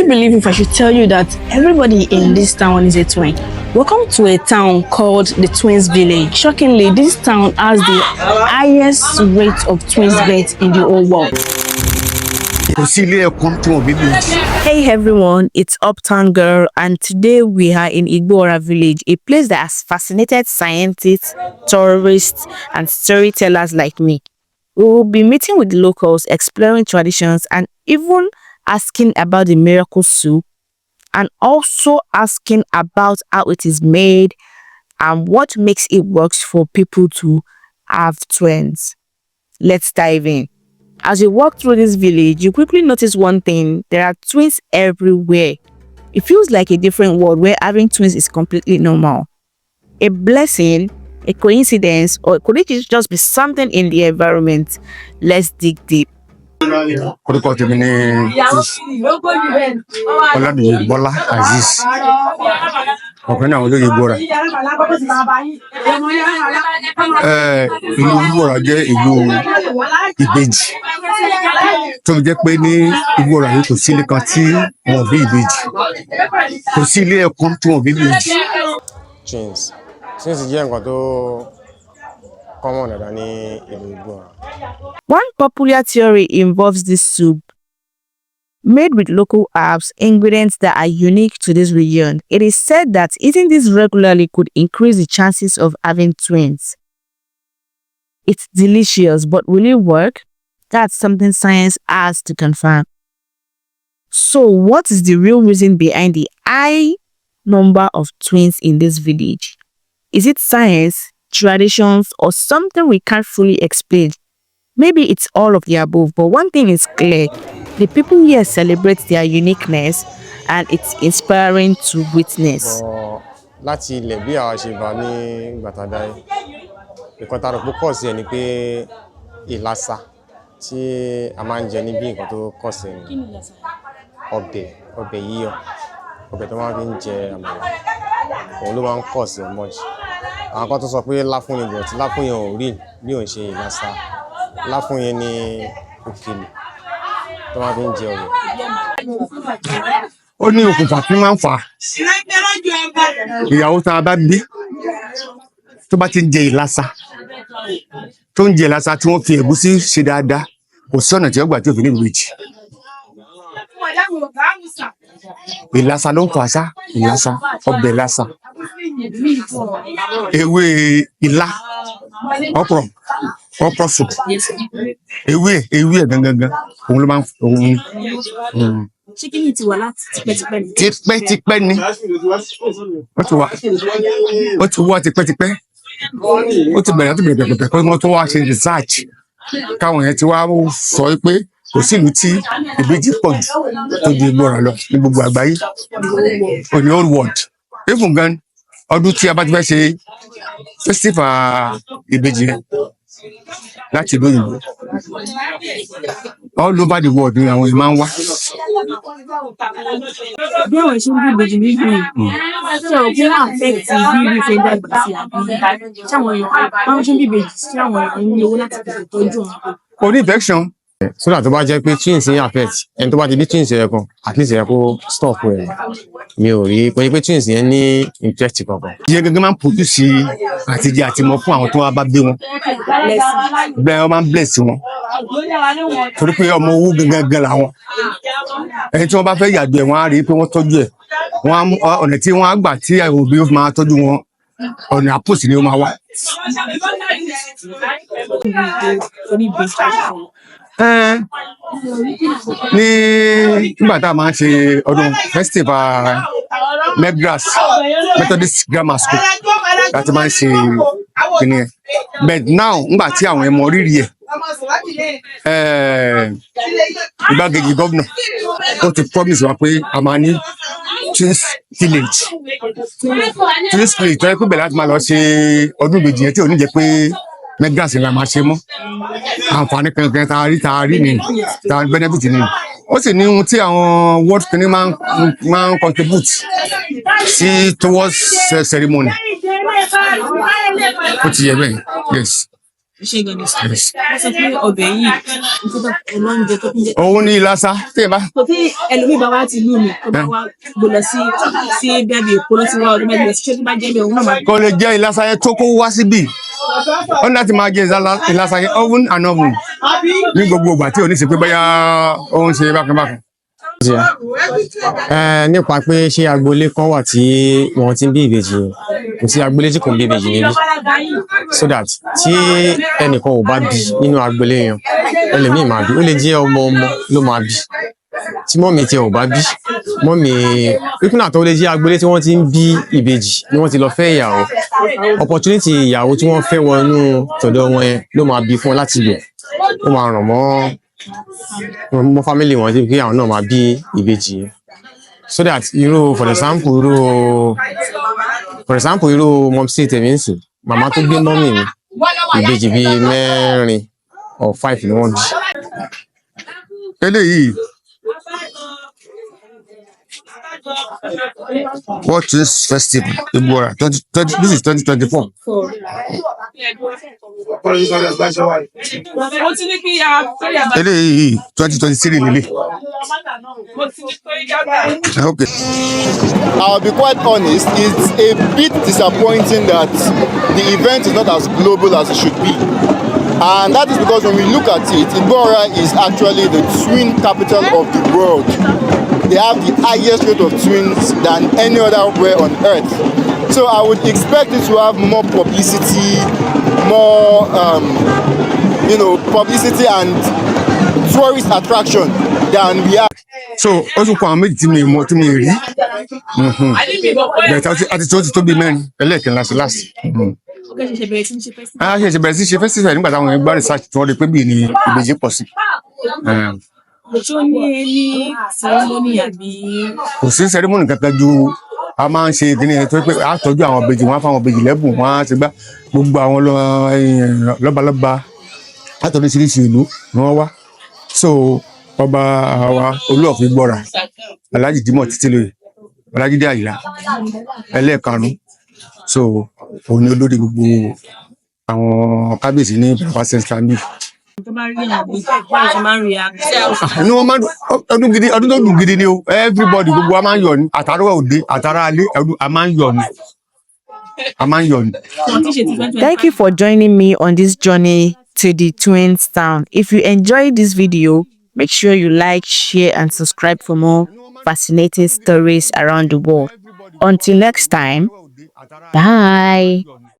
I believe if I should tell you that everybody in this town is a twin. Welcome to a town called the Twins Village. Shockingly, this town has the highest rate of twins birth in the whole world. Hey everyone, it's Uptown Girl, and today we are in Igbora village, a place that has fascinated scientists, tourists, and storytellers like me. We will be meeting with locals, exploring traditions, and even asking about the miracle soup, and also asking about how it is made and what makes it work for people to have twins. Let's dive in. As you walk through this village, you quickly notice one thing: there are twins everywhere. It feels like a different world where having twins is completely normal. A blessing, a coincidence, or could it just be something in the environment? Let's dig deep. Ọ̀kan náà olóyè Igbora. Ìlú Igbora jẹ́ ìlú ìbejì. Tó fi jẹ́ pé ní Igbora yìí kò sí ilé kan tí wọ́n bí ìbejì. Kò sí ilé ẹ̀kọ́ tí wọ́n bí ìbejì. Twins jẹ́ nǹkan tó common dáadáa ní ìlú Igbora. One popular theory involves this soup, made with local herbs, ingredients that are unique to this region. It is said that eating this regularly could increase the chances of having twins. It's delicious, but will it work? That's something science has to confirm. So, what is the real reason behind the high number of twins in this village? Is it science, traditions, or something we can't fully explain? Maybe it's all of the above, but one thing is clear: the people here celebrate their uniqueness, and it's inspiring to witness. Láti ilẹ̀ bí àwa ṣe bá ní gbàtàdá yìí, nǹkan tá a rò pé kọ̀ sí ẹ ni pé Ilasa tí a máa ń jẹ ní bí nǹkan tó kọ̀ sí ẹni. Ọbẹ̀ yíyọ̀, ọbẹ̀ tó máa fi ń jẹ àmàlà, òun ló máa ń kọ̀ sí ẹ much. Àwọn kan tó sọ pé láfún ni bọ̀ tí láfún yẹn ò rí bí òun ṣe Ilasa. Láfún yẹn ni òkèlè tó máa fi ń jẹ ọbẹ̀. Ó ní okùnfà tí máa ń fà á. Ìyàwó tá a bá bí tó bá ti ń jẹ Ilasa, tó ń jẹ Ilasa tí wọ́n fi ẹ̀gúsí ṣe dáadáa, kò sí ọ̀nà tí ó gbà tí ó fi ní ìbejì. Ilasa ló ń fà ṣá, Ilasa, ọbẹ̀ Ilasa. Ewé ilá, okra soup. Ewé ẹ̀ gangan, òun ló máa ń òun. Chicken ti wà láti tipẹ́tipẹ́ ni. Tipẹ́tipẹ́ ni. Ó ti wá tipẹ́tipẹ́. Ó ti bẹ̀rẹ̀ pẹ̀pẹ̀ kó wọ́n tó wá ṣe research. Káwọn yẹn ti wá sọ pé kò sí ìlú tí ìbejì pọ̀ jù tó di Igbora lọ ní gbogbo àgbáyé. On the whole world. Even gan ọdún tí a bá ti fẹ́ ṣe festival ìbejì yẹn láti ìlú òyìnbó, all over the world ni àwọn èèyàn máa ń wá. Bí àwọn ṣe ń bí ìbejì níbi ṣe ò kí wọ́n affect bí ibi ṣe ń dàgbà sí àbí ṣé àwọn èèyàn báwọn ṣe ń bí ìbejì ṣé àwọn èèyàn ní owó láti fi tọ́jú wọn. Kò ní infection. Sódà tó bá jẹ́ pé twins yẹn affect ẹni tó bá ti bí twins yẹn kan, at least yẹ kó stop ẹ̀. Mi ò rí pé twins yẹn ní infect kankan. Ìyẹn gangan máa ń produce àtijọ́ àtimọ́ fún àwọn tó wá bá gbé wọn. Bẹ́ẹ̀ wọ́n máa ń bless wọn. Torí pé ọmọ owó gangan làwọn. Ẹni tí wọ́n bá fẹ́ yàgbẹ́ wọn á rí pé wọ́n tọ́jú ẹ̀. Ọ̀nà tí wọ́n á gbà tí àwọn òbí máa tọ́jú wọn, ọ̀nà àpòsí ni ó máa wá. Ní nígbà tá a máa ń ṣe ọdún festival Methodist Grammar School láti máa ń ṣe kìnìyẹn. But now nígbà tí àwọn ẹmọ rírì ẹ̀, ìgbákejì gómìnà ó ti promise wa pé a máa ní Twins village. Twins village tó yẹ pé bẹ̀rẹ̀ láti máa lọ ṣe ọdún ìbejì yẹn tí ò ní jẹ́ pé Megas la máa ṣe mọ́. Àǹfààní kankan tá a rí ni, tá a benefit ni. Ó sì ní ohun tí àwọn world kìíní máa ń contribute sí towards ceremony. Ó ti yẹ bẹ́ẹ̀, yes. òun ní Ilasa tí ẹ bá. Kò lè jẹ Ilasa yẹn tó kó wá síbí ó ní láti máa jẹ Ilasa yẹn oven and oven ní gbogbo ìgbà tí ò ní ṣe pé bóyá ó ń ṣe bákan bákan. Nípa pé ṣé agboolé kan wà tí wọ́n ti ń bí ìbejì yẹn kò sí agboolé tí kò ń bí ìbejì níbí so that tí ẹnìkan ò bá bí nínú agboolé yẹn ẹlòmíì máa bí ó lè jẹ́ ọmọ ló máa bí tí mọ́mì tí ẹ ò bá bí mọ́mì pípínà tó lè jẹ́ agboolé tí wọ́n ti ń bí ìbejì ni wọ́n ti lọ fẹ́ ìyàwó opportunity ìyàwó tí wọ́n fẹ́ wọnú tọ̀dọ̀ wọn yẹn ló máa bí fún wọn láti gbẹ̀ ó máa ràn mọ́ family wọn tí kí àwọn náà máa bí ìbejì yẹn so that for example irú mọ́mísí tèmi ń sìn màmá tó gbé mọ́mì mi ìbejì bíi 4 or 5 ni wọ́n bí. Eléyìí What Twins Festival Igbora 2020 this is 2024. Eléyìí 2023 nílé. Okay. I'll be quite honest, it's a bit disappointing that the event is not as global as it should be. And that is because when we look at it, Igbora is actually the twin capital of the world. They have the highest rate of twins than any other where on earth. So I would expect it to have more publicity, more, publicity and tourist attraction than we have. So also kọ àwọn méjì tí mi rí bẹ̀rẹ̀ àti tó ti tó bí mẹ́rin ẹlẹ́ẹ̀kẹ́ láti. Ṣe bẹ̀rẹ̀ sí ṣe festival nígbà táwọn ẹgbẹ́ research tí wọ́n rí pé bí ni ìbejì pọ̀ sí. Kò sí ceremony kankan ju a máa ń ṣe kíní ẹ̀ tó pé a tọ́jú àwọn ìbejì wọn á fáwọn ìbejì lẹ́bùn wọn á ti gbá gbogbo àwọn lọ́balọ́ba látọ̀dọ̀ oríṣiríṣi ìlú ni wọ́n wá. So ọba wa Olúọ̀fin Igbora Alhaji Dimo Títílóye Ọlájídé Àyìnlá ẹlẹ́ẹ̀karùn-ún so òun ni olórí gbogbo àwọn kábíyèsí ní Bàbá Central ní. Inú wọn máa ń ọdún tó dùn gidi ni o everybody gbogbo a máa ń yọ̀ ni àtàrà òde àtàrà alẹ́ a máa ń yọ̀ ni. Thank you for joining me on this journey to the Twins town. If you enjoyed this video, make sure you like, share, and subscribe for more fascinating stories around the world. Until next time, bye.